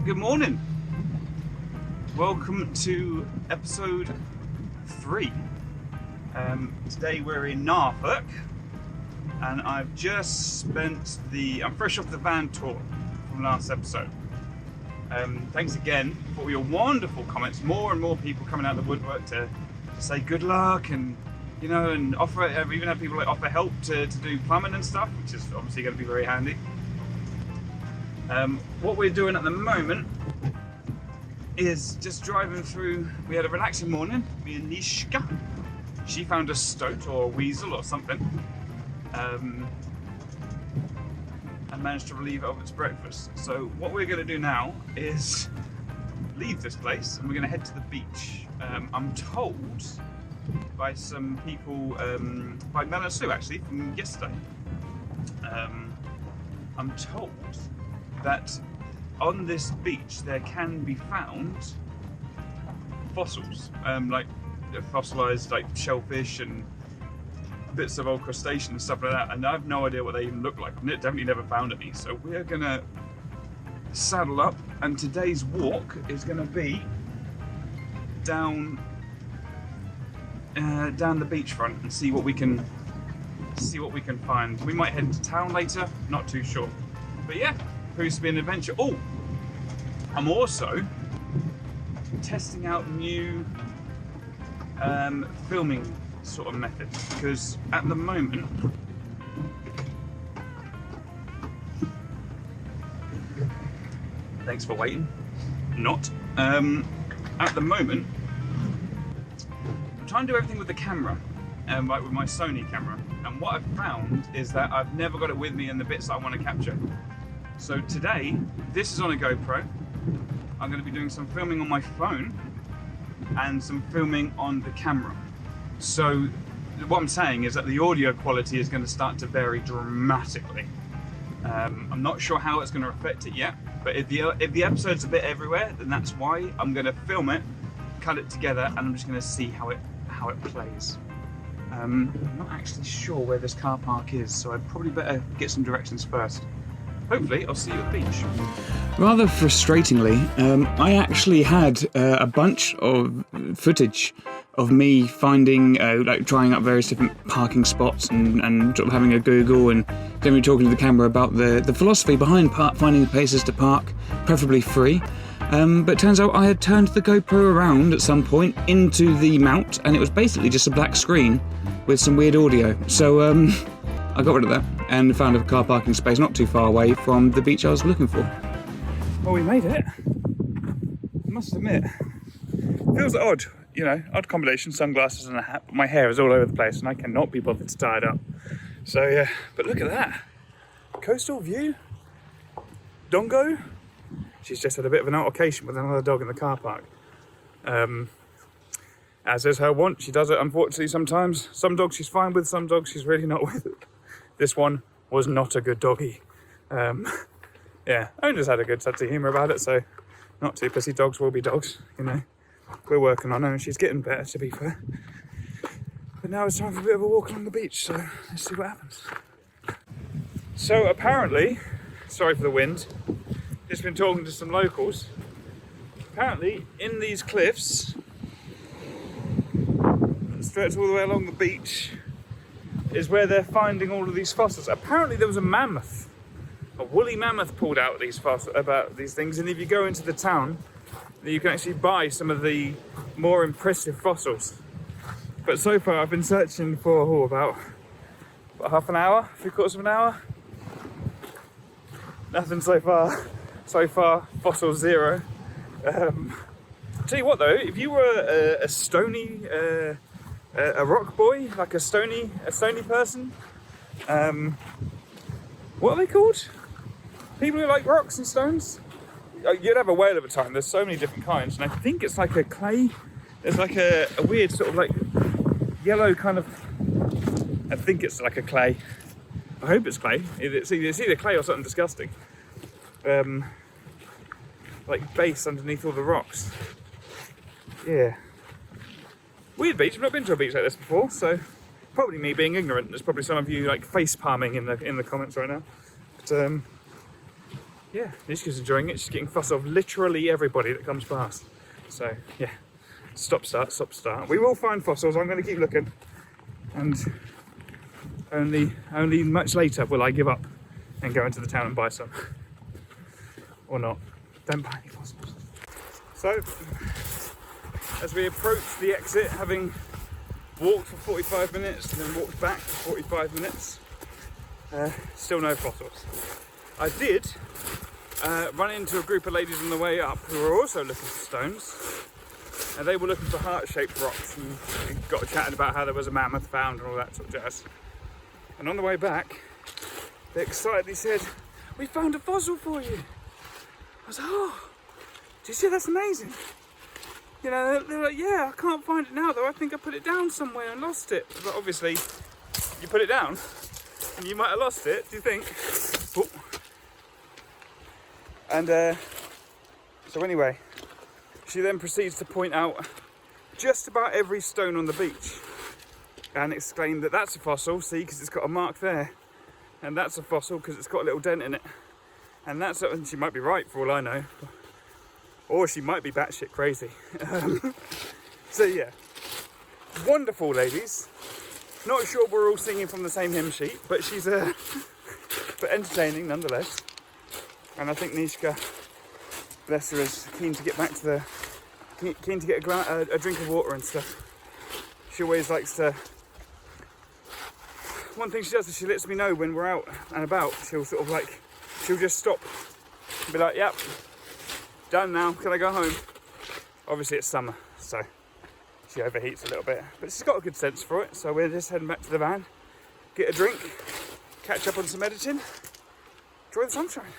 Good morning. Welcome to episode 3. Today we're in Norfolk, and I've just spent I'm fresh off the van tour from last episode. Thanks again for all your wonderful comments. More and more people coming out of the woodwork to say good luck and and offer. I've even had people offer help to do plumbing and stuff, which is obviously going to be very handy. What we're doing at the moment is just driving through. We had a relaxing morning, me and Nishka. She found a stoat or a weasel or something, and managed to relieve it of its breakfast. So what we're going to do now is leave this place and we're going to head to the beach. I'm told by some people, by Mel and Sue actually, from yesterday, I'm told that on this beach there can be found fossils, like fossilized like shellfish and bits of old crustacean and stuff like that, and I have no idea what they even look like. I've definitely never found any, so we're gonna saddle up, and today's walk is gonna be down the beachfront and see what we can find. We might head into town later, not too sure, but yeah, proves to be an adventure. Oh, I'm also testing out new filming sort of methods, because at the moment thanks for waiting. At the moment I'm trying to do everything with the camera, like with my Sony camera, and what I've found is that I've never got it with me in the bits that I want to capture. So today, this is on a GoPro. I'm going to be doing some filming on my phone and some filming on the camera. So what I'm saying is that the audio quality is going to start to vary dramatically. I'm not sure how it's going to affect it yet, but if the episode's a bit everywhere, then that's why. I'm going to film it, cut it together, and I'm just going to see how it plays. I'm not actually sure where this car park is, so I'd probably better get some directions first. Hopefully, I'll see you at the beach. Rather frustratingly, I actually had a bunch of footage of me finding, like trying up various different parking spots and sort of having a Google and generally talking to the camera about the philosophy behind finding places to park, preferably free. But it turns out I had turned the GoPro around at some point into the mount, and it was basically just a black screen with some weird audio. So I got rid of that and found a car parking space not too far away from the beach I was looking for. Well, we made it. I must admit, feels odd, odd combination, sunglasses and a hat, but my hair is all over the place and I cannot be bothered to tie it up. So yeah, but look at that. Coastal view. Dongo. She's just had a bit of an altercation with another dog in the car park. As is her wont, she does it unfortunately sometimes. Some dogs she's fine with, some dogs she's really not with. This one was not a good doggy. Yeah, owners had a good sense of humour about it, so not too pissy. Dogs will be dogs, We're working on her and she's getting better, to be fair. But now it's time for a bit of a walk along the beach, so let's see what happens. So apparently, sorry for the wind, just been talking to some locals. Apparently, in these cliffs, that stretch all the way along the beach, is where they're finding all of these fossils. Apparently there was a woolly mammoth pulled out these things, and if you go into the town, you can actually buy some of the more impressive fossils. But so far I've been searching for about half an hour, 3/4 of an hour. Nothing so far. So far, fossil zero. Tell you what though, if you were a stony, a rock boy, like a stony person, what are they called? People who like rocks and stones? You'd have a whale of a time. There's so many different kinds, and I think it's like a clay. There's like a weird sort of like yellow kind of. I think it's like a clay. I hope it's clay. It's either clay or something disgusting. Like base underneath all the rocks. Yeah. Weird beach. I've not been to a beach like this before, so probably me being ignorant. There's probably some of you like face palming in the comments right now. But yeah, Nishka's enjoying it. She's getting fuss off literally everybody that comes past. So yeah, stop, start, stop, start. We will find fossils. I'm going to keep looking, and only much later will I give up and go into the town and buy some, or not. Don't buy any fossils. So as we approach the exit, having walked for 45 minutes and then walked back for 45 minutes, still no fossils. I did run into a group of ladies on the way up who were also looking for stones, and they were looking for heart-shaped rocks, and we got chatting about how there was a mammoth found and all that sort of jazz. And on the way back, they excitedly said, "We found a fossil for you." I was like, "Oh, do you see, that's amazing." You know, they're like, "Yeah, I can't find it now though. I think I put it down somewhere and lost it." But obviously, you put it down and you might have lost it, do you think? Oh. And so anyway, she then proceeds to point out just about every stone on the beach and exclaimed that that's a fossil, see, because it's got a mark there. And that's a fossil because it's got a little dent in it. And that's, and she might be right for all I know. Or she might be batshit crazy. So yeah, wonderful ladies. Not sure we're all singing from the same hymn sheet, but she's but entertaining nonetheless. And I think Nishka, bless her, is keen to get back to the, keen to get a drink of water and stuff. She always likes to. One thing she does is she lets me know when we're out and about. She'll sort of like, she'll just stop and be like, "Yep, done now, can I go home?" Obviously it's summer, so she overheats a little bit, but she's got a good sense for it. So we're just heading back to the van, get a drink, catch up on some editing, enjoy the sunshine.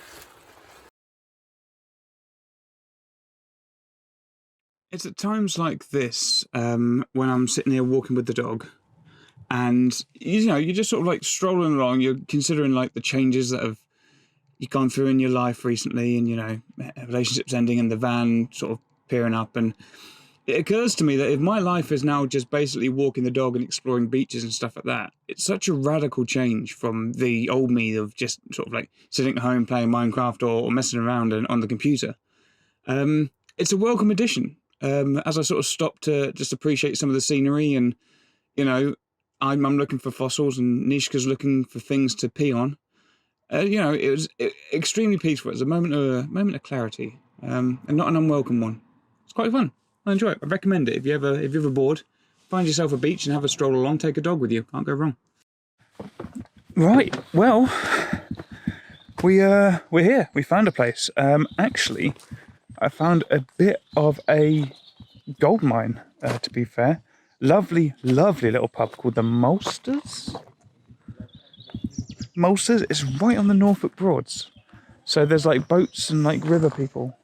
It's at times like this, when I'm sitting here walking with the dog, and you know, you're just sort of like strolling along, you're considering like the changes that have you've gone through in your life recently, and you know, relationships ending and the van sort of peering up, and it occurs to me that if my life is now just basically walking the dog and exploring beaches and stuff like that, it's such a radical change from the old me of just sort of like sitting at home playing Minecraft or messing around on the computer. It's a welcome addition. As I sort of stop to just appreciate some of the scenery, and you know, I'm looking for fossils and Nishka's looking for things to pee on. You know, it was extremely peaceful. It was a moment of clarity, and not an unwelcome one. It's quite fun. I enjoy it. I recommend it if you're ever bored. Find yourself a beach and have a stroll along. Take a dog with you. Can't go wrong. Right. Well, we're here. We found a place. Actually, I found a bit of a gold mine. To be fair, lovely little pub called the Malsters. Malsters. It's right on the Norfolk Broads. So there's like boats and like river people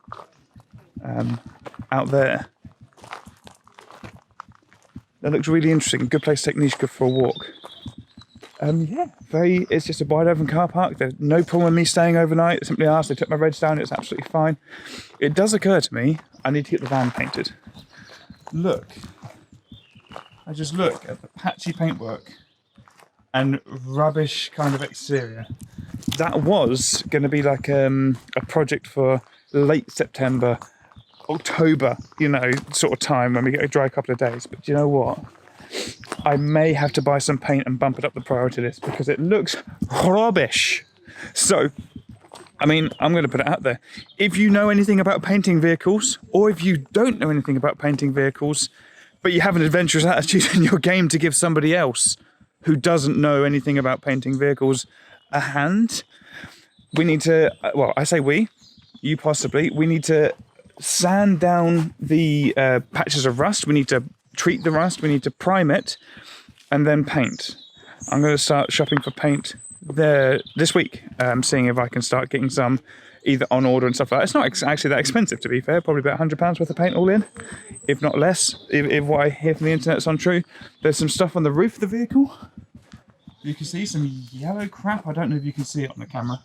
out there. That looks really interesting. Good place to take Nishka for a walk. Yeah, it's just a wide open car park. There's no problem with me staying overnight. I simply asked, they took my reds down, it's absolutely fine. It does occur to me, I need to get the van painted. Look. I just look at the patchy paintwork and rubbish kind of exterior. That was going to be like a project for late September, October, you know, sort of time when we get a dry couple of days. But do you know what? I may have to buy some paint and bump it up the priority list because it looks rubbish. So, I mean, I'm going to put it out there. If you know anything about painting vehicles, or if you don't know anything about painting vehicles, but you have an adventurous attitude in your game to give somebody else who doesn't know anything about painting vehicles a hand, we need to, well, I say you possibly, we need to sand down the patches of rust. We need to treat the rust. We need to prime it and then paint. I'm going to start shopping for paint there this week, seeing if I can start getting some either on order and stuff like that. It's not actually that expensive, to be fair, probably about £100 worth of paint all in, if not less, if what I hear from the internet's untrue. There's some stuff on the roof of the vehicle. You can see some yellow crap. I don't know if you can see it on the camera.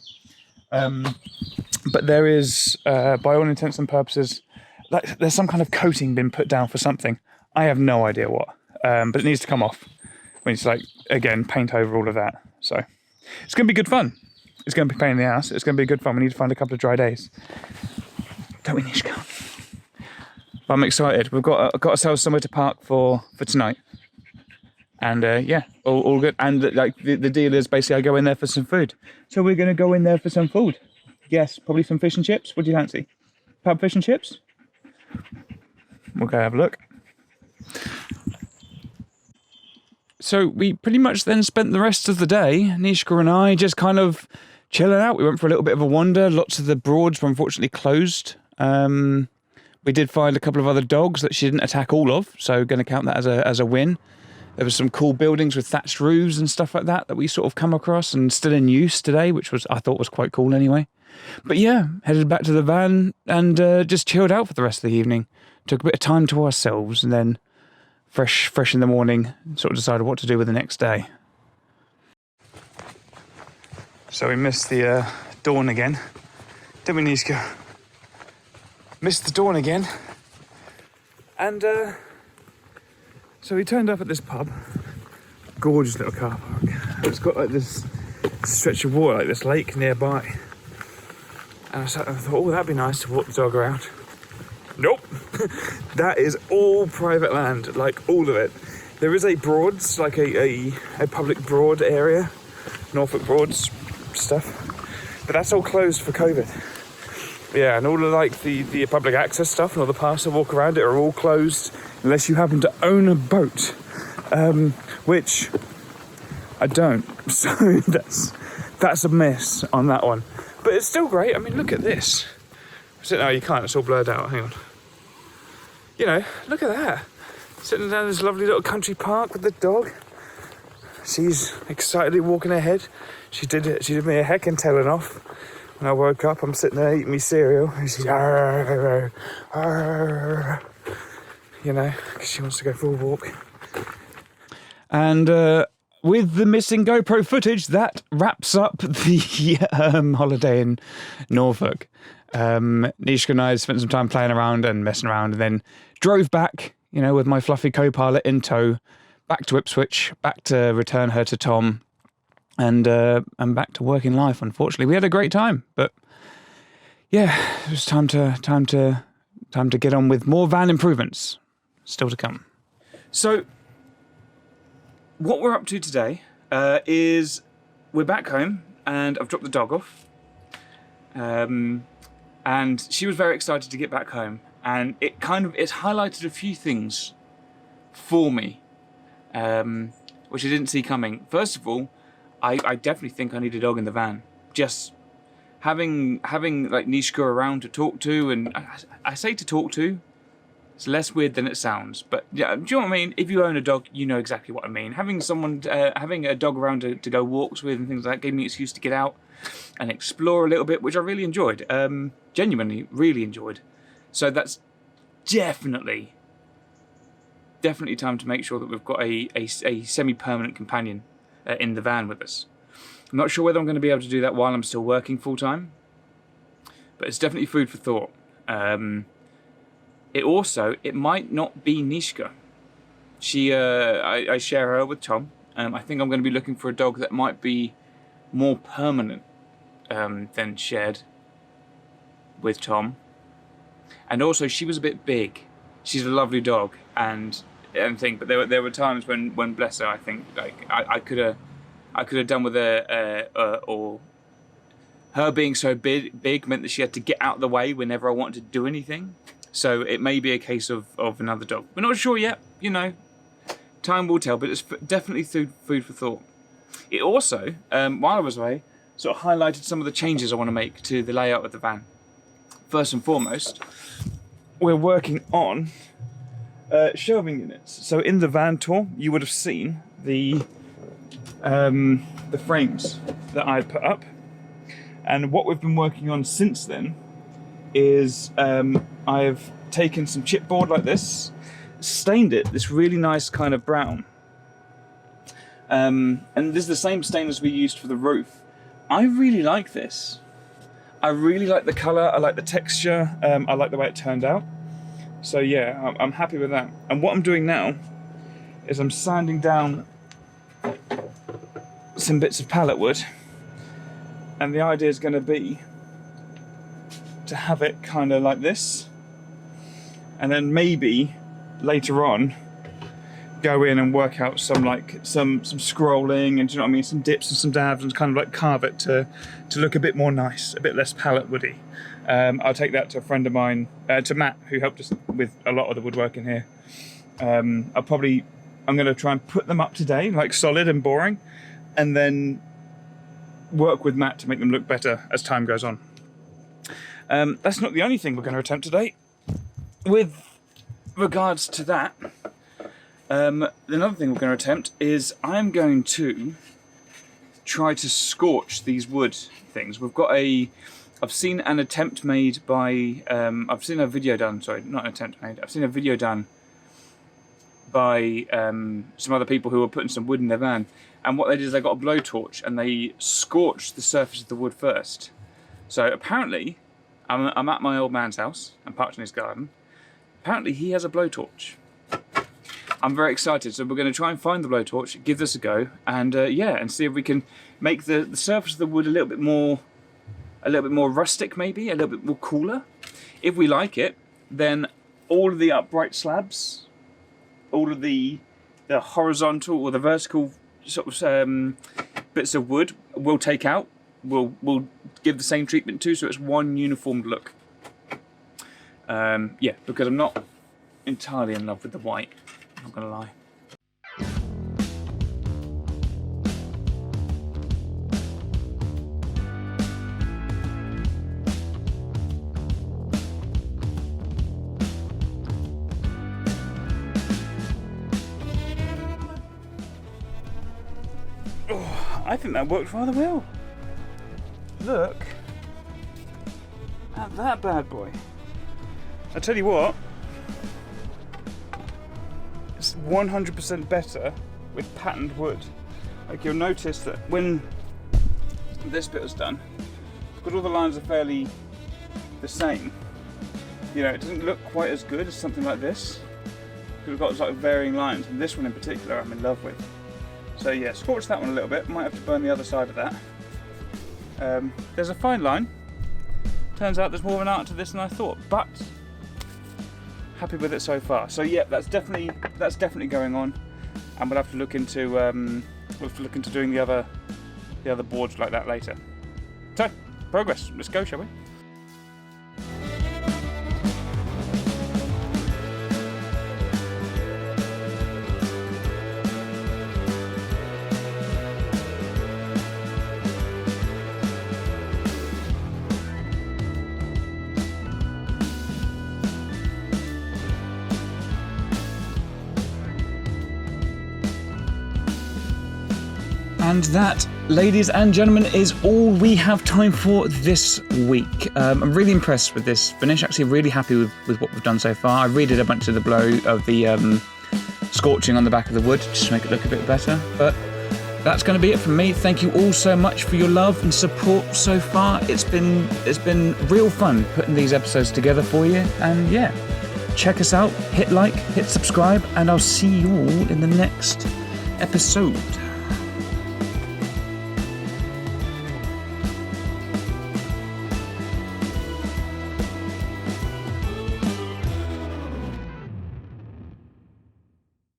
But there is, by all intents and purposes, like, there's some kind of coating been put down for something. I have no idea what, but it needs to come off. We need to, like, again, paint over all of that. So it's going to be good fun. It's going to be a pain in the ass. It's going to be good fun. We need to find a couple of dry days. Don't we, Nishka? But I'm excited. We've got ourselves somewhere to park for tonight. And yeah, all good. And like the deal is basically I go in there for some food. So we're going to go in there for some food. Yes, probably some fish and chips. What do you fancy? Pub fish and chips? We'll go have a look. So we pretty much then spent the rest of the day, Nishka and I, just kind of chilling out. We went for a little bit of a wander. Lots of the Broads were unfortunately closed. We did find a couple of other dogs that she didn't attack all of, so going to count that as a win. There were some cool buildings with thatched roofs and stuff like that we sort of come across and still in use today, which I thought was quite cool anyway. But yeah, headed back to the van and just chilled out for the rest of the evening. Took a bit of time to ourselves and then fresh in the morning, sort of decided what to do with the next day. So we missed the dawn again, didn't we, Nishka? Missed the dawn again. And so we turned up at this pub. Gorgeous little car park. It's got like this stretch of water, like this lake nearby. And I thought, oh, that'd be nice to walk the dog around. Nope. That is all private land, like all of it. There is a Broads, like a public Broad area, Norfolk Broads stuff, but that's all closed for COVID. Yeah, and all of like the public access stuff and all the paths that walk around it are all closed unless you happen to own a boat, which I don't. So that's a miss on that one. But it's still great. I mean, look at this. No, you can't. It's all blurred out. Hang on. You know, look at that. Sitting down in this lovely little country park with the dog. She's excitedly walking ahead. She did me a heckin' telling off. When I woke up, I'm sitting there eating me cereal. And she's, arr, arr, you know, because she wants to go for a walk. And with the missing GoPro footage, that wraps up the holiday in Norfolk. Nishka and I spent some time playing around and messing around and then drove back, you know, with my fluffy co-pilot in tow, back to Ipswich, back to return her to Tom, and back to working life. Unfortunately, we had a great time, but yeah, it was time to get on with more van improvements still to come. So what we're up to today is we're back home and I've dropped the dog off. And she was very excited to get back home, and it's highlighted a few things for me, which I didn't see coming. First of all, I definitely think I need a dog in the van. Just having like Nishka around to talk to, and I say to talk to, it's less weird than it sounds. But yeah, do you know what I mean? If you own a dog, you know exactly what I mean. Having a dog around to go walks with and things like that gave me an excuse to get out and explore a little bit, which I really enjoyed. Genuinely, really enjoyed. So that's definitely time to make sure that we've got a semi-permanent companion in the van with us. I'm not sure whether I'm going to be able to do that while I'm still working full-time, but it's definitely food for thought. It might not be Nishka. I share her with Tom. I think I'm going to be looking for a dog that might be more permanent than shared with Tom. And also, she was a bit big. She's a lovely dog and thing, but there were times when bless her, I think like I could have done with or her being so big meant that she had to get out of the way whenever I wanted to do anything. So it may be a case of another dog. We're not sure yet, you know. Time will tell, but it's definitely food for thought. It also, while I was away, sort of highlighted some of the changes I want to make to the layout of the van. First and foremost, we're working on shelving units. So in the van tour, you would have seen the frames that I had put up. And what we've been working on since then is I've taken some chipboard like this, stained it this really nice kind of brown. And this is the same stain as we used for the roof. I really like this. I really like the colour, I like the texture, I like the way it turned out. So yeah, I'm happy with that. And what I'm doing now is I'm sanding down some bits of pallet wood And the idea is going to be to have it kind of like this, and then maybe later on go in and work out some scrolling, and do you know what I mean, some dips and some dabs, and kind of like carve it to look a bit more nice, a bit less palette woody. I'll take that to a friend of mine, to Matt, who helped us with a lot of the woodworking here. I'm going to try and put them up today, like solid and boring, and then work with Matt to make them look better as time goes on. That's not the only thing we're going to attempt today. With regards to that, another thing we're going to attempt is I'm going to try to scorch these wood things. I've seen an attempt made by, I've seen a video done, sorry, not an attempt made, I've seen a video done by some other people who were putting some wood in their van. And what they did is they got a blowtorch and they scorched the surface of the wood first. So apparently, I'm at my old man's house, I'm parked in his garden. Apparently he has a blowtorch. I'm very excited, so we're going to try and find the blowtorch, give this a go, and and see if we can make the surface of the wood a little bit more rustic, maybe a little bit more cooler. If we like it, then all of the upright slabs, all of the horizontal or the vertical sort of bits of wood we'll take out. We'll give the same treatment too, so it's one uniform look. Because I'm not entirely in love with the white, I'm not gonna lie. Oh, I think that worked rather well. Look at that bad boy. I tell you what, it's 100% better with patterned wood. Like, you'll notice that when this bit is done, because all the lines are fairly the same, you know, it doesn't look quite as good as something like this, because we've got like varying lines, and this one in particular I'm in love with. So yeah, scorch that one a little bit, might have to burn the other side of that. There's a fine line. Turns out there's more of an art to this than I thought, but happy with it so far. So yeah, that's definitely going on, and we'll have to look into doing the other boards like that later. So progress. Let's go, shall we? And that, ladies and gentlemen, is all we have time for this week. I'm really impressed with this finish, actually really happy with what we've done so far. I redid a bunch of the blow of the scorching on the back of the wood just to make it look a bit better. But that's going to be it from me. Thank you all so much for your love and support so far. It's been real fun putting these episodes together for you. And yeah, check us out, hit like, hit subscribe, and I'll see you all in the next episode.